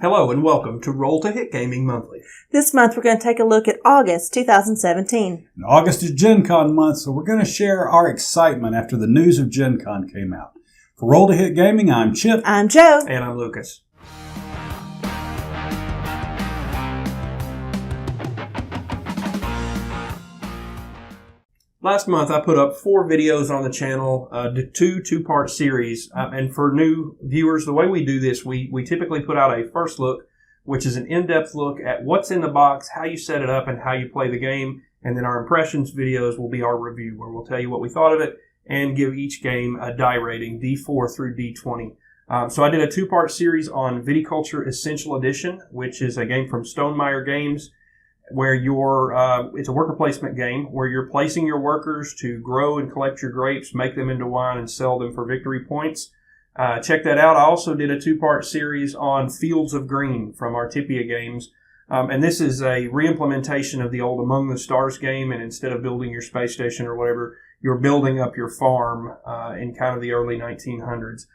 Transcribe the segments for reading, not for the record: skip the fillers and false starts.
Hello and welcome to RTH Gaming Monthly. This month we're going to take a look at August 2017. And August is Gen Con month, so we're going to share our excitement after the news of Gen Con came out. For RTH Gaming, I'm Chip. I'm Joe. And I'm Lucas. Last month I put up 4 videos on the channel, two-part series. And for new viewers, the way we do this, we typically put out a first look, which is an in-depth look at what's in the box, how you set it up, and how you play the game. And then our impressions videos will be our review, where we'll tell you what we thought of it and give each game a die rating, D4 through D20. So I did a 2-part series on Viticulture Essential Edition, which is a game from Stonemaier Games, where it's a worker placement game where you're placing your workers to grow and collect your grapes, make them into wine, and sell them for victory points. Check that out. I also did a 2-part series on Fields of Green from Artipia Games. And this is a re-implementation of the old Among the Stars game, and instead of building your space station or whatever, you're building up your farm in kind of the early 1900s.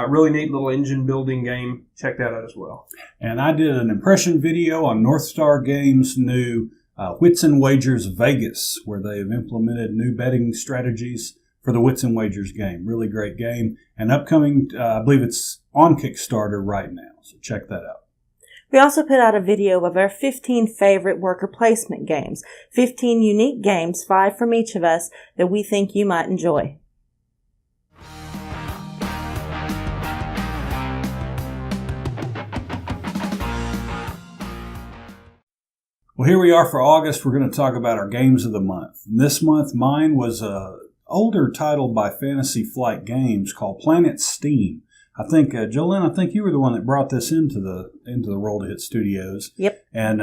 Really neat little engine building game. Check that out as well. And I did an impression video on North Star Games' new Wits and Wagers Vegas, where they have implemented new betting strategies for the Wits and Wagers game. Really great game. And upcoming, I believe it's on Kickstarter right now. So check that out. We also put out a video of our 15 favorite worker placement games. 15 unique games, 5 from each of us, that we think you might enjoy. Well, here we are for August. We're going to talk about our games of the month. And this month, mine was an older title by Fantasy Flight Games called Planet Steam. I think, Jolene, I think you were the one that brought this into the Roll to Hit Studios. Yep. And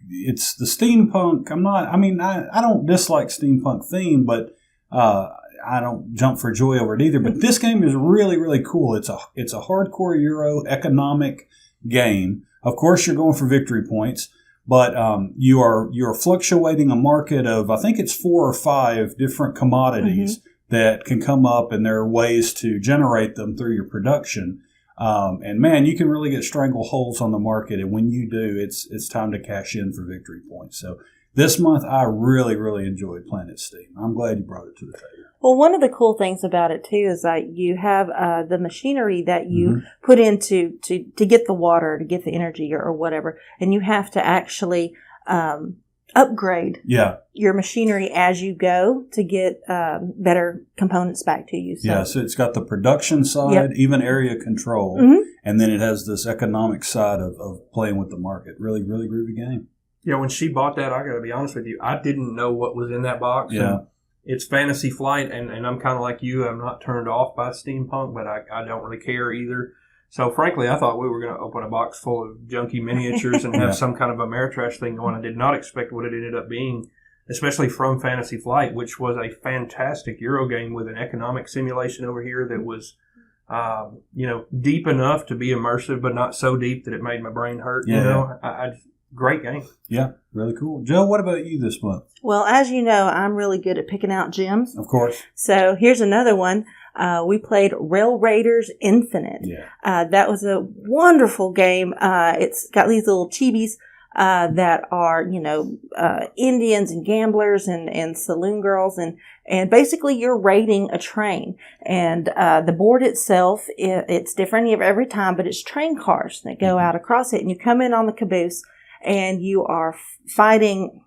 it's the steampunk. I don't dislike steampunk theme, but I don't jump for joy over it either. But this game is really, really cool. It's a hardcore Euro economic game. Of course, you're going for victory points. But you're fluctuating a market of, I think it's 4 or 5 different commodities that can come up, and there are ways to generate them through your production. And man, you can really get strangleholds on the market, and when you do, it's time to cash in for victory points. So this month, I really, really enjoyed Planet Steam. I'm glad you brought it to the table. Well, one of the cool things about it, too, is that you have the machinery that you put into to get the water, to get the energy or whatever, and you have to actually upgrade your machinery as you go to get better components back to you. So it's got the production side, even area control, and then it has this economic side of playing with the market. Really, really groovy game. Yeah, when she bought that, I got to be honest with you, I didn't know what was in that box. Yeah. It's Fantasy Flight, and I'm kind of like you. I'm not turned off by steampunk, but I don't really care either. So, frankly, I thought we were going to open a box full of junky miniatures and have some kind of Ameritrash thing going. I did not expect what it ended up being, especially from Fantasy Flight, which was a fantastic Euro game with an economic simulation over here that was, deep enough to be immersive, but not so deep that it made my brain hurt. Great game. Yeah, really cool. Joe, what about you this month? Well, as you know, I'm really good at picking out gems. Of course. So here's another one. We played Rail Raiders Infinite. Yeah. That was a wonderful game. It's got these little chibis that are, Indians and gamblers and saloon girls. And basically you're raiding a train. And the board itself, it's different every time, but it's train cars that go out across it. And you come in on the caboose, and you are fighting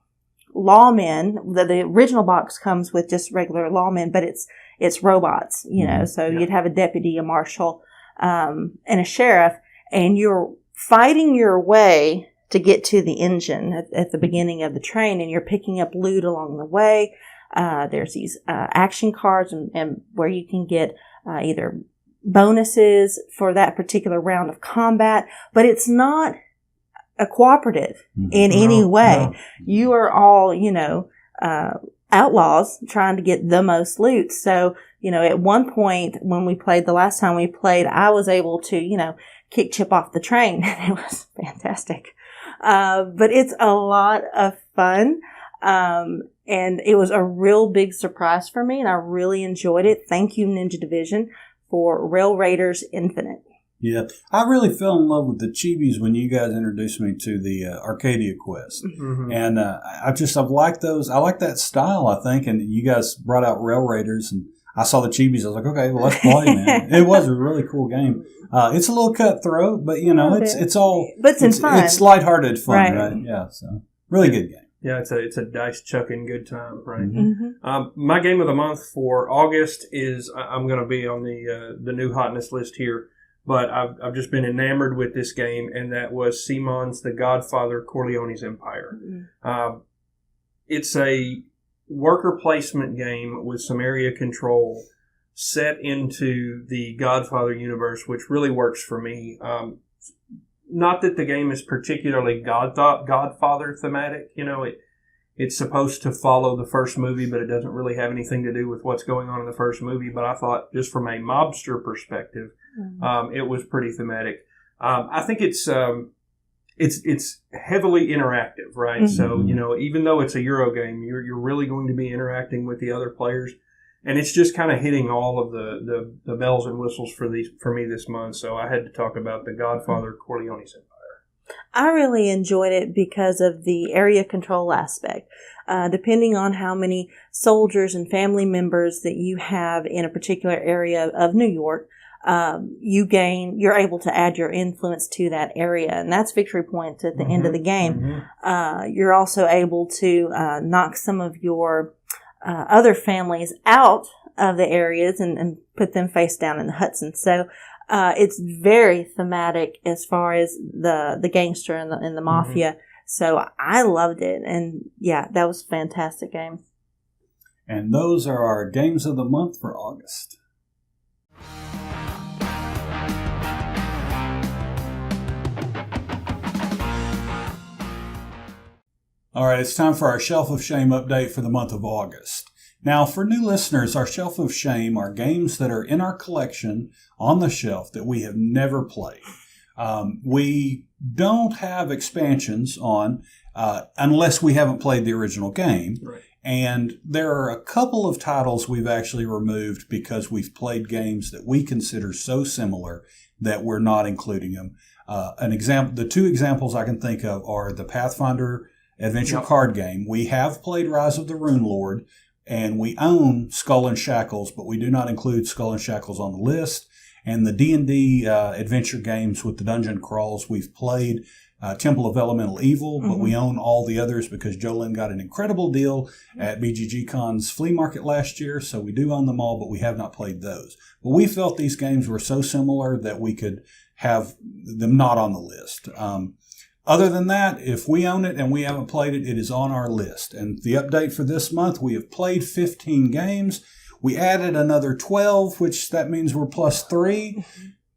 lawmen. The original box comes with just regular lawmen, but it's robots, So you'd have a deputy, a marshal, and a sheriff, and you're fighting your way to get to the engine at the beginning of the train, and you're picking up loot along the way. There's these action cards and where you can get either bonuses for that particular round of combat, but it's not a cooperative in any way. No. You are all, outlaws trying to get the most loot. So, at one point when we played, the last time we played, I was able to, kick Chip off the train. It was fantastic. But it's a lot of fun. And it was a real big surprise for me, and I really enjoyed it. Thank you, Ninja Division, for Rail Raiders Infinite. Yeah, I really fell in love with the chibis when you guys introduced me to the Arcadia Quest, and I've liked those. I like that style, I think, and you guys brought out Rail Raiders, and I saw the chibis. I was like, okay, well, let's play, man. It was a really cool game. It's a little cutthroat, but it's all but it's fun. It's lighthearted fun, right? Yeah, so really good game. Yeah, it's a dice chucking good time, right? My game of the month for August is I'm going to be on the new hotness list here, but I've just been enamored with this game, and that was Simon's The Godfather: Corleone's Empire. It's a worker placement game with some area control set into the Godfather universe, which really works for me. Not that the game is particularly Godfather thematic. It's supposed to follow the first movie, but it doesn't really have anything to do with what's going on in the first movie. But I thought, just from a mobster perspective, it was pretty thematic. I think it's heavily interactive, right? So, even though it's a Euro game, you're really going to be interacting with the other players. And it's just kind of hitting all of the bells and whistles for me this month. So I had to talk about The Godfather: Corleone's Empire. I really enjoyed it because of the area control aspect. Depending on how many soldiers and family members that you have in a particular area of New York, you're able to add your influence to that area, and that's victory points at the end of the game. You're also able to knock some of your other families out of the areas and put them face down in the Hudson. So it's very thematic as far as the gangster and the mafia. So I loved it, and yeah, that was a fantastic game. And those are our games of the month for August. All right, it's time for our Shelf of Shame update for the month of August. Now, for new listeners, our Shelf of Shame are games that are in our collection on the shelf that we have never played. We don't have expansions on unless we haven't played the original game. Right. And there are a couple of titles we've actually removed because we've played games that we consider so similar that we're not including them. The two examples I can think of are the Pathfinder adventure card game. We have played Rise of the Rune Lord, and we own Skull and Shackles, but we do not include Skull and Shackles on the list. And the D&D adventure games with the dungeon crawls, we've played Temple of Elemental Evil, but we own all the others because Jolene got an incredible deal at BGG Con's flea market last year, so we do own them all, but we have not played those. But we felt these games were so similar that we could have them not on the list. Other than that, if we own it and we haven't played it, it is on our list. And the update for this month, we have played 15 games. We added another 12, which that means we're plus 3.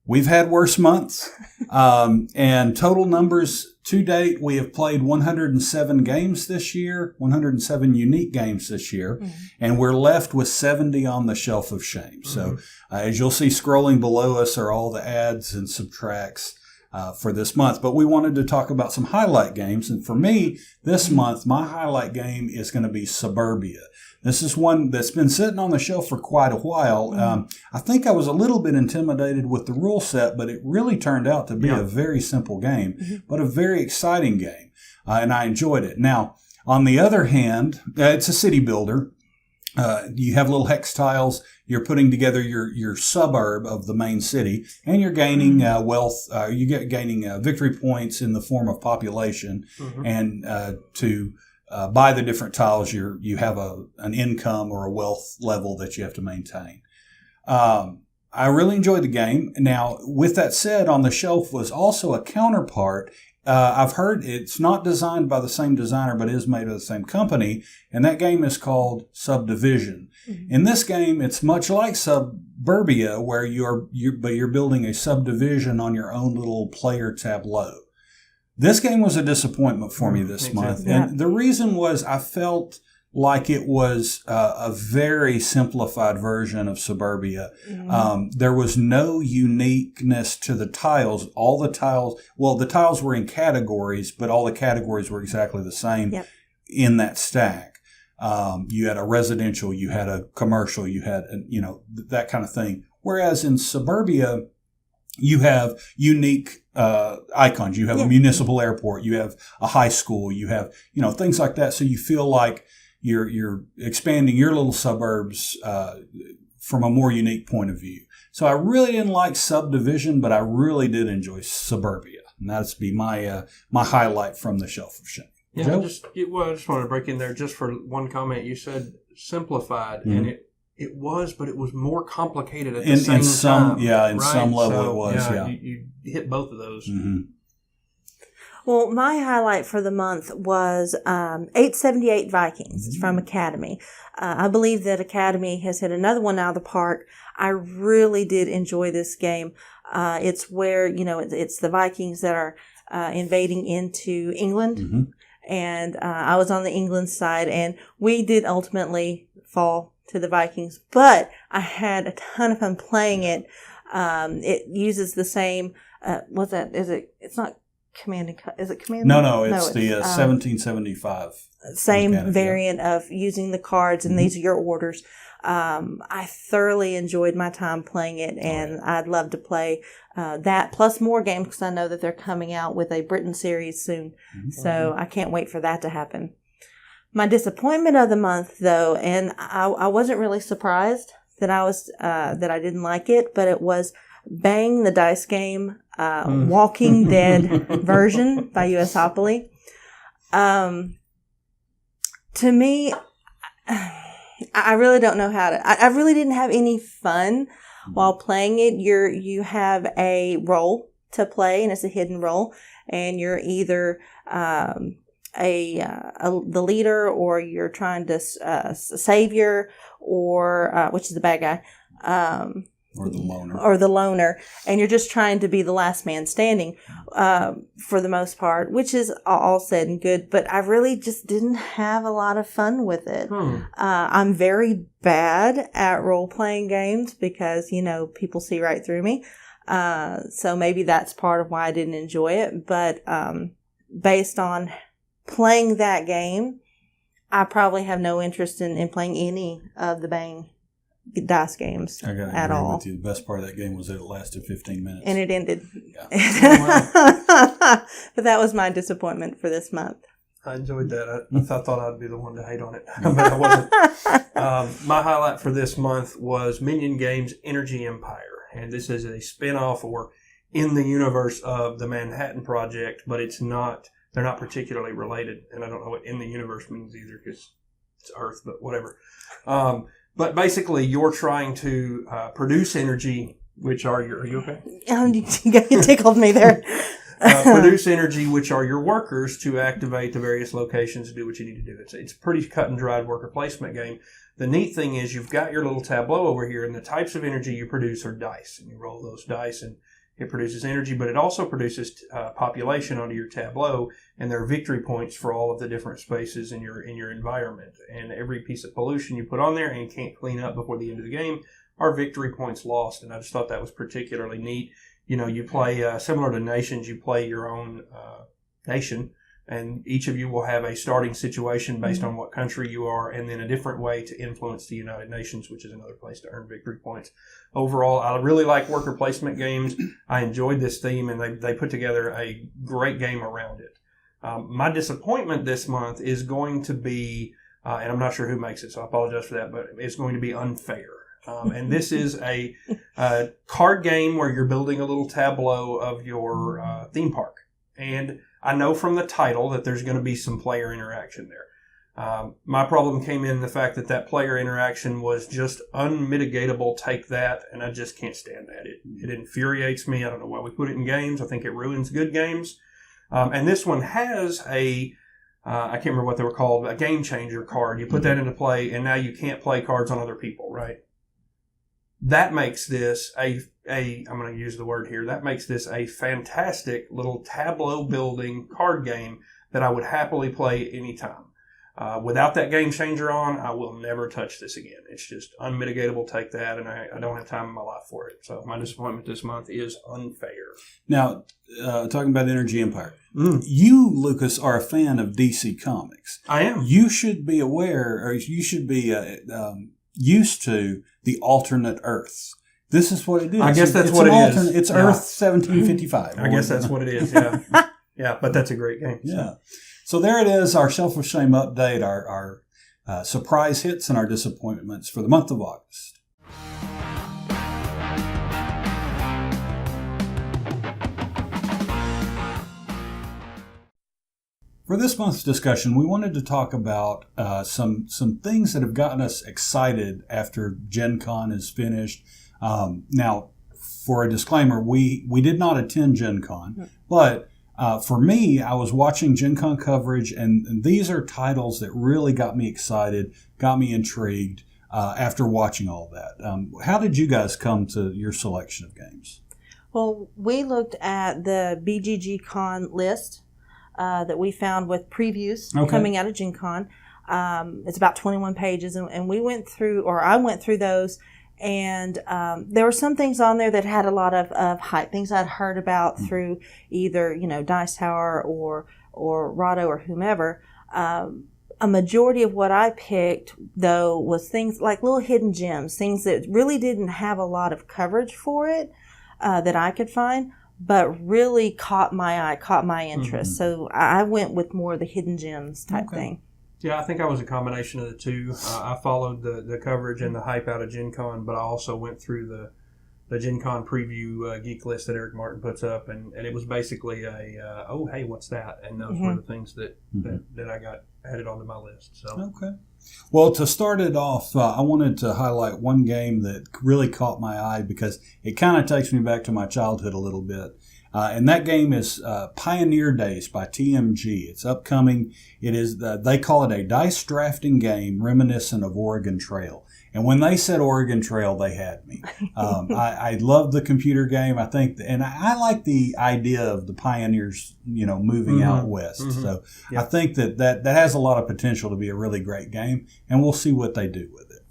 We've had worse months. And total numbers to date, we have played 107 games this year, 107 unique games this year, and we're left with 70 on the Shelf of Shame. So as you'll see scrolling below us are all the adds and subtracts for this month. But we wanted to talk about some highlight games. And for me, this month, my highlight game is going to be Suburbia. This is one that's been sitting on the shelf for quite a while. I think I was a little bit intimidated with the rule set, but it really turned out to be a very simple game, but a very exciting game. And I enjoyed it. Now, on the other hand, it's a city builder. You have little hex tiles. You're putting together your suburb of the main city, and you're gaining wealth. Gaining victory points in the form of population, and to by the different tiles, you have an income or a wealth level that you have to maintain. I really enjoyed the game. Now, with that said, on the shelf was also a counterpart. I've heard it's not designed by the same designer, but is made by the same company, and that game is called Subdivision. In this game, it's much like Suburbia, where you're building a subdivision on your own little player tableau. This game was a disappointment for me this month. And the reason was I felt like it was a very simplified version of Suburbia. There was no uniqueness to the tiles. All the tiles, the tiles were in categories, but all the categories were exactly the same in that stack. You had a residential, you had a commercial, you had, that kind of thing. Whereas in Suburbia, you have unique icons. You have a municipal airport. You have a high school. You have, things like that. So you feel like you're expanding your little suburbs from a more unique point of view. So I really didn't like Subdivision, but I really did enjoy Suburbia. And that's be my highlight from the Shelf of Shame. Yeah, I just want to break in there just for one comment. You said simplified, and it was, but it was more complicated at the same time. Yeah, in some level it was. Yeah, you hit both of those. Mm-hmm. Well, my highlight for the month was 878 Vikings. It's from Academy. I believe that Academy has hit another one out of the park. I really did enjoy this game. It's where, it's the Vikings that are invading into England. Mm-hmm. And I was on the England side, and we did ultimately fall to the Vikings. But I had a ton of fun playing it. It uses the same, it's not Command and is it Command? No, it's the 1775. Same variant of using the cards, and these are your orders. I thoroughly enjoyed my time playing it, and I'd love to play that plus more games because I know that they're coming out with a Britain series soon. Mm-hmm. So I can't wait for that to happen. My disappointment of the month, though, and I wasn't really surprised that I didn't like it, but it was Bang the Dice Game Walking Dead version by USopoly. To me, I really don't know how to. I really didn't have any fun while playing it. You have a role to play, and it's a hidden role, and you're either the leader, or you're trying to savior, or which is the bad guy. Or the loner. And you're just trying to be the last man standing for the most part, which is all said and good. But I really just didn't have a lot of fun with it. I'm very bad at role-playing games because, people see right through me. So maybe that's part of why I didn't enjoy it. But based on playing that game, I probably have no interest in playing any of the Bang dice games I gotta at agree all. with you. The best part of that game was that it lasted 15 minutes. And it ended. Yeah. But that was my disappointment for this month. I enjoyed that. I thought I'd be the one to hate on it, but I wasn't. My highlight for this month was Minion Games' Energy Empire. And this is a spin-off or in the universe of the Manhattan Project, but they're not particularly related. And I don't know what in the universe means either because it's Earth, but whatever. But basically, you're trying to produce energy, which are are you okay? You tickled me there. Produce energy, which are your workers to activate the various locations to do what you need to do. It's a pretty cut and dried worker placement game. The neat thing is you've got your little tableau over here, and the types of energy you produce are dice. And you roll those dice, and it produces energy, but it also produces population onto your tableau, and there are victory points for all of the different spaces in your environment. And every piece of pollution you put on there and can't clean up before the end of the game are victory points lost. And I just thought that was particularly neat. You play similar to Nations. You play your own nation, and each of you will have a starting situation based on what country you are, and then a different way to influence the United Nations, which is another place to earn victory points. Overall, I really like worker placement games. I enjoyed this theme, and they put together a great game around it. My disappointment this month is going to be, and I'm not sure who makes it, so I apologize for that, but it's going to be Unfair. And this is a card game where you're building a little tableau of your theme park. And I know from the title that there's going to be some player interaction there. My problem came in the fact that player interaction was just unmitigatable. Take that, and I just can't stand that. It infuriates me. I don't know why we put it in games. I think it ruins good games. And this one has I can't remember what they were called, a game changer card. You put that into play, and now you can't play cards on other people, right? That makes this I'm going to use the word here, that makes this a fantastic little tableau building card game that I would happily play anytime. Without that game changer on, I will never touch this again. It's just unmitigatable. Take that, and I don't have time in my life for it. So my disappointment this month is Unfair. Now, talking about Energy Empire, you, Lucas, are a fan of DC Comics. I am. You should be aware, or you should be used to the alternate Earths. This is what it is. I guess that's what it is. It's Earth 1755. I guess that's what it is, yeah. Yeah, but that's a great game. So. Yeah. So there it is, our Shelf of Shame update, our surprise hits and our disappointments for the month of August. For this month's discussion, we wanted to talk about some things that have gotten us excited after Gen Con is finished. Now, for a disclaimer, we did not attend Gen Con, but for me, I was watching Gen Con coverage, and these are titles that really got me excited, got me intrigued after watching all that. How did you guys come to your selection of games? Well, we looked at the BGG Con list that we found with previews coming out of Gen Con. It's about 21 pages, and we went through, or I went through those, and there were some things on there that had a lot of hype, things I'd heard about through either, Dice Tower or Rahdo or whomever. A majority of what I picked, though, was things like little hidden gems, things that really didn't have a lot of coverage for it that I could find, but really caught my eye, caught my interest. So I went with more of the hidden gems type thing. Yeah, I think I was a combination of the two. I followed the coverage and the hype out of Gen Con, but I also went through the Gen Con preview geek list that Eric Martin puts up, and it was basically a, oh, hey, what's that? And those were the things that I got added onto my list. So. Okay. Well, to start it off, I wanted to highlight one game that really caught my eye because it kind of takes me back to my childhood a little bit. And that game is Pioneer Days by TMG. It's upcoming. It is they call it a dice drafting game reminiscent of Oregon Trail. And when they said Oregon Trail, they had me. I love the computer game. I think, and I like the idea of the pioneers, moving out west. So I think that has a lot of potential to be a really great game, and we'll see what they do with it.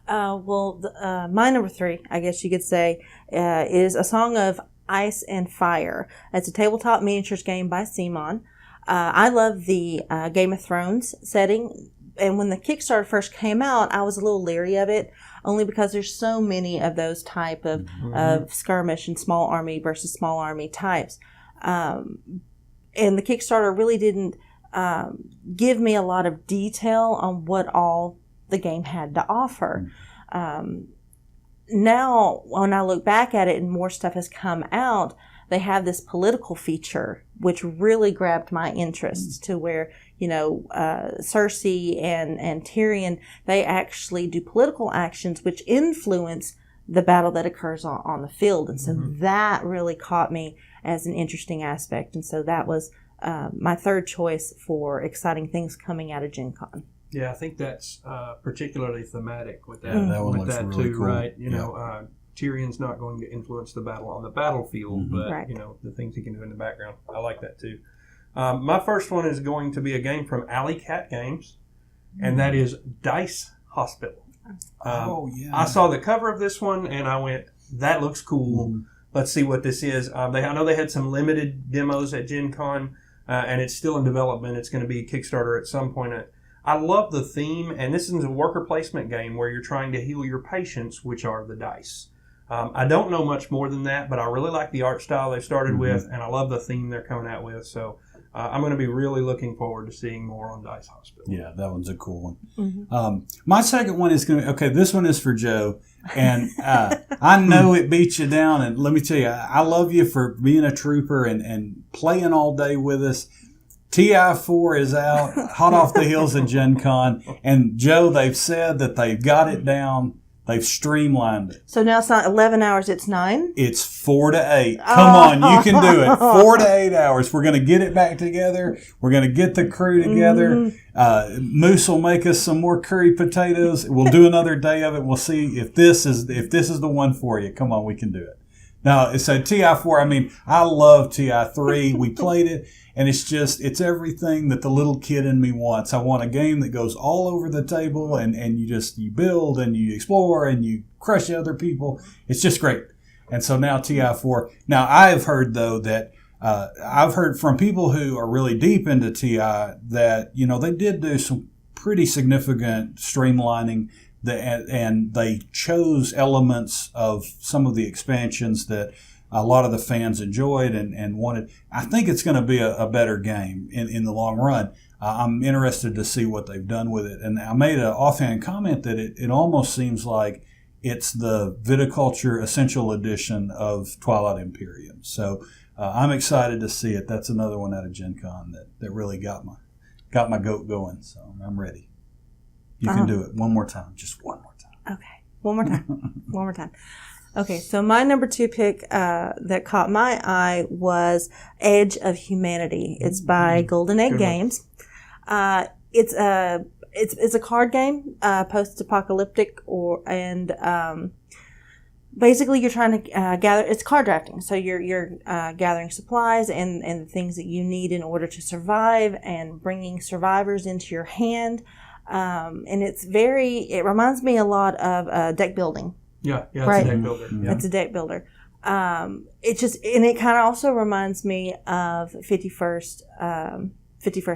My number 3, I guess you could say, is A Song of Ice and Fire. It's a tabletop miniatures game by Simon. I love the Game of Thrones setting. And when the Kickstarter first came out, I was a little leery of it, only because there's so many of those type of skirmish and small army versus small army types. And the Kickstarter really didn't give me a lot of detail on what all the game had to offer. Now, when I look back at it and more stuff has come out, they have this political feature, which really grabbed my interest to where, Cersei and Tyrion, they actually do political actions which influence the battle that occurs on the field. And so that really caught me as an interesting aspect. And so that was my third choice for exciting things coming out of Gen Con. Yeah, I think that's particularly thematic with that, that one looks really cool. Right? Tyrion's not going to influence the battle on the battlefield, but the things he can do in the background. I like that too. My first one is going to be a game from Alley Cat Games, and that is Dice Hospital. I saw the cover of this one, and I went, "That looks cool. Let's see what this is." I know they had some limited demos at Gen Con, and it's still in development. It's going to be Kickstarter at some point. I love the theme, and this is a worker placement game where you're trying to heal your patients, which are the dice. I don't know much more than that, but I really like the art style they started with, and I love the theme they're coming out with. So I'm going to be really looking forward to seeing more on Dice Hospital. Yeah, that one's a cool one. My second one is going to be, okay, this one is for Joe, and I know it beats you down, and let me tell you, I love you for being a trooper and playing all day with us. TI4 is out, hot off the heels of Gen Con, and Joe, they've said that they've got it down. They've streamlined it. So now it's not 11 hours, it's 9? It's 4 to 8. Come on, you can do it. 4 to 8 hours. We're going to get it back together. We're going to get the crew together. Moose will make us some more curry potatoes. We'll do another day of it. We'll see if this is the one for you. Come on, we can do it. Now, so TI4, I love TI3. We played it, and it's everything that the little kid in me wants. I want a game that goes all over the table, and you build, and you explore, and you crush other people. It's just great. And so now TI4. Now, I've heard, though, that I've heard from people who are really deep into TI that, they did do some pretty significant streamlining. and they chose elements of some of the expansions that a lot of the fans enjoyed and wanted. I think it's going to be a better game in the long run. I'm interested to see what they've done with it. And I made an offhand comment that it almost seems like it's the Viticulture Essential Edition of Twilight Imperium. So I'm excited to see it. That's another one out of Gen Con that really got my goat going. So I'm ready. You can do it one more time. Just one more time. Okay. One more time. One more time. Okay, so my number 2 pick that caught my eye was Edge of Humanity. It's by Golden Egg Games. It's a card game, post-apocalyptic, basically you're trying to gather. It's card drafting, so you're gathering supplies and the things that you need in order to survive, and bringing survivors into your hand. And it reminds me a lot of deck building. Yeah, right? It's a deck builder. Yeah. It's a deck builder. It kind of also reminds me of 51st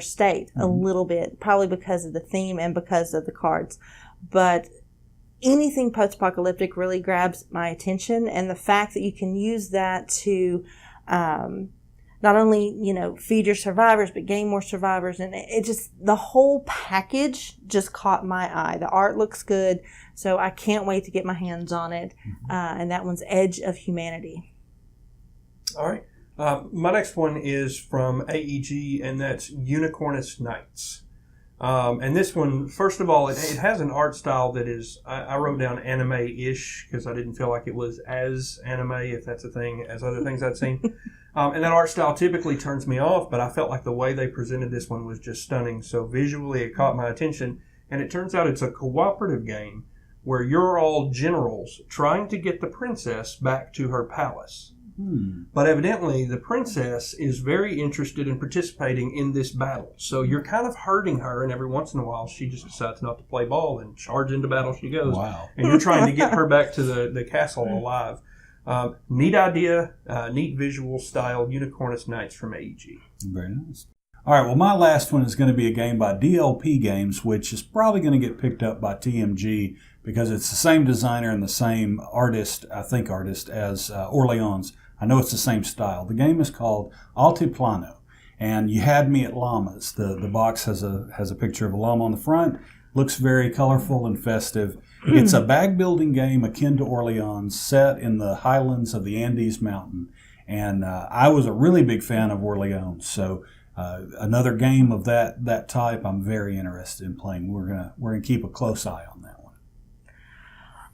State a little bit, probably because of the theme and because of the cards. But anything post-apocalyptic really grabs my attention, and the fact that you can use that to not only, feed your survivors, but gain more survivors. And the whole package just caught my eye. The art looks good, so I can't wait to get my hands on it. And that one's Edge of Humanity. All right. My next one is from AEG, and that's Unicornus Knights. And this one, first of all, it has an art style that is, I wrote down anime-ish because I didn't feel like it was as anime, if that's a thing, as other things I'd seen. And that art style typically turns me off, but I felt like the way they presented this one was just stunning. So visually it caught my attention, and it turns out it's a cooperative game where you're all generals trying to get the princess back to her palace. But evidently the princess is very interested in participating in this battle. So you're kind of hurting her, and every once in a while she just decides not to play ball and charge into battle she goes. Wow. And you're trying to get her back to the castle alive. Neat idea, neat visual style, Unicornus Knights from AEG. Very nice. All right, well, my last one is going to be a game by DLP Games, which is probably going to get picked up by TMG because it's the same designer and the same artist as Orleans. I know it's the same style. The game is called Altiplano, and you had me at llamas. The box has a picture of a llama on the front. Looks very colorful and festive. It's a bag building game akin to Orleans, set in the highlands of the Andes Mountain. And I was a really big fan of Orleans, so another game of that type I'm very interested in playing. We're gonna keep a close eye on that one.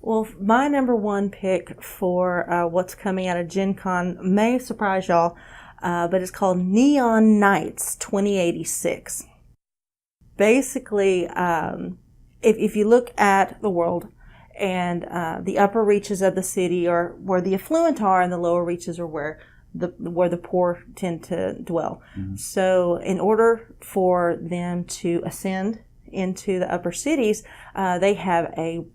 Well, my number 1 pick for what's coming out of Gen Con may surprise y'all, but it's called Neon Knights 2086. Basically, if you look at the world, and the upper reaches of the city are where the affluent are, and the lower reaches are where the poor tend to dwell. So in order for them to ascend into the upper cities, they have a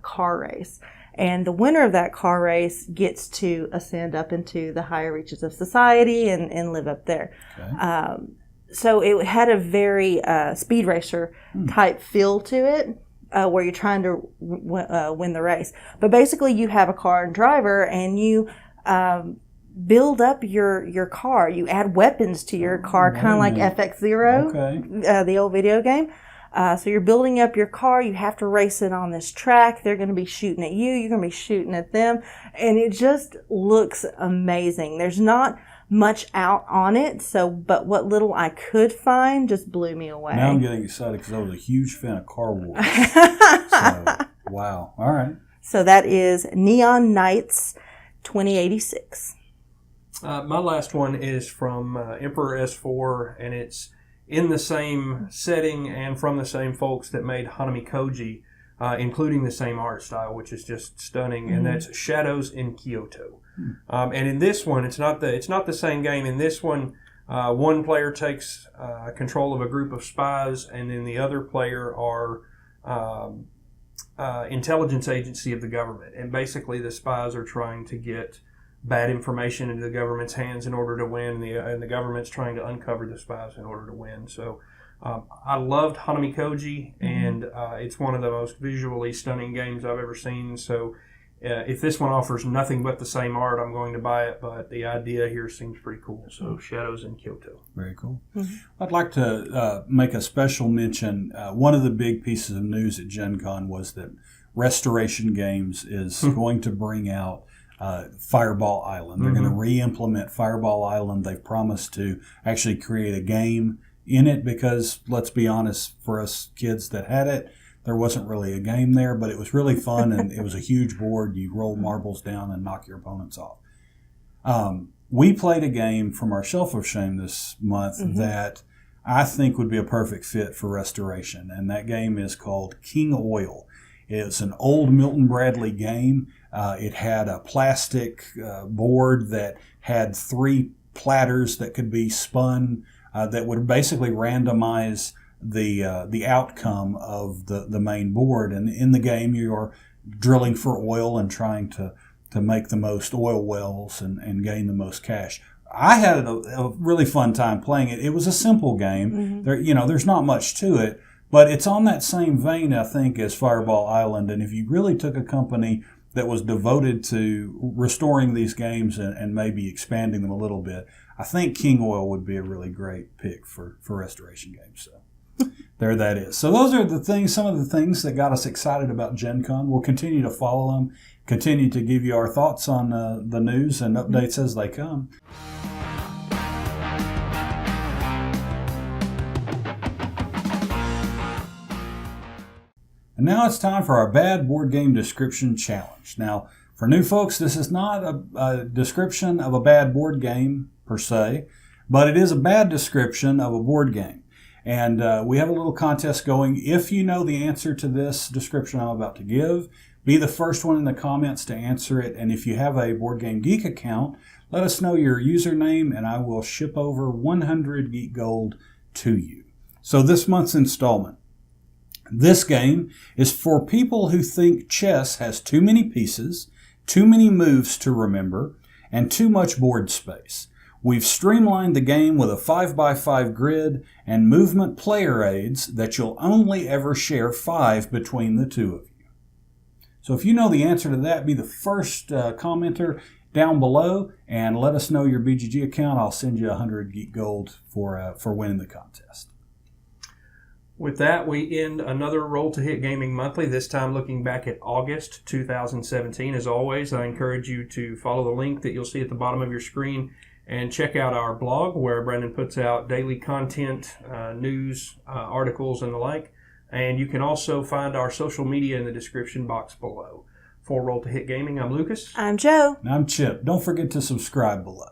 car race. And the winner of that car race gets to ascend up into the higher reaches of society and live up there. Okay. So it had a very speed racer type feel to it, where you're trying to win the race. But basically you have a car and driver, and you build up your car. You add weapons to your car, kind of like FX0, the old video game. So you're building up your car. You have to race it on this track. They're going to be shooting at you. You're going to be shooting at them. And it just looks amazing. There's not much out on it, but what little I could find just blew me away. Now I'm getting excited because I was a huge fan of Car Wars. So, wow. All right. So that is Neon Knights 2086. My last one is from Emperor S4, and it's in the same setting and from the same folks that made Hanami Koji, including the same art style, which is just stunning, and that's Shadows in Kyoto. And in this one, it's not the same game. In this one, one player takes control of a group of spies, and then the other player are intelligence agency of the government. And basically, the spies are trying to get bad information into the government's hands in order to win, and the government's trying to uncover the spies in order to win. So I loved Hanami Koji, and it's one of the most visually stunning games I've ever seen. So if this one offers nothing but the same art, I'm going to buy it. But the idea here seems pretty cool. So Shadows in Kyoto. Very cool. I'd like to make a special mention. One of the big pieces of news at Gen Con was that Restoration Games is going to bring out Fireball Island. They're going to re-implement Fireball Island. They've promised to actually create a game in it because, let's be honest, for us kids that had it, there wasn't really a game there, but it was really fun, and it was a huge board. You roll marbles down and knock your opponents off. We played a game from our Shelf of Shame this month that I think would be a perfect fit for Restoration, and that game is called King Oil. It's an old Milton Bradley game. It had a plastic board that had 3 platters that could be spun that would basically randomize the outcome of the main board. And in the game, you're drilling for oil and trying to make the most oil wells and gain the most cash. I had a really fun time playing it. It was a simple game. There's not much to it, but it's on that same vein, I think, as Fireball Island. And if you really took a company that was devoted to restoring these games and maybe expanding them a little bit, I think King Oil would be a really great pick for Restoration Games. So there that is. So those are some of the things that got us excited about Gen Con. We'll continue to follow them, continue to give you our thoughts on the news and updates as they come. And now it's time for our Bad Board Game Description Challenge. Now, for new folks, this is not a description of a bad board game per se, but it is a bad description of a board game. And we have a little contest going. If you know the answer to this description I'm about to give, be the first one in the comments to answer it. And if you have a Board Game Geek account, let us know your username, and I will ship over 100 Geek Gold to you. So this month's installment. This game is for people who think chess has too many pieces, too many moves to remember, and too much board space. We've streamlined the game with a 5x5 grid and movement player aids that you'll only ever share 5 between the two of you. So if you know the answer to that, be the first commenter down below and let us know your BGG account. I'll send you 100 Geek Gold for winning the contest. With that, we end another Roll to Hit Gaming Monthly, this time looking back at August 2017. As always, I encourage you to follow the link that you'll see at the bottom of your screen and check out our blog where Brandon puts out daily content, news, articles, and the like. And you can also find our social media in the description box below. For Roll to Hit Gaming, I'm Lucas. I'm Joe. And I'm Chip. Don't forget to subscribe below.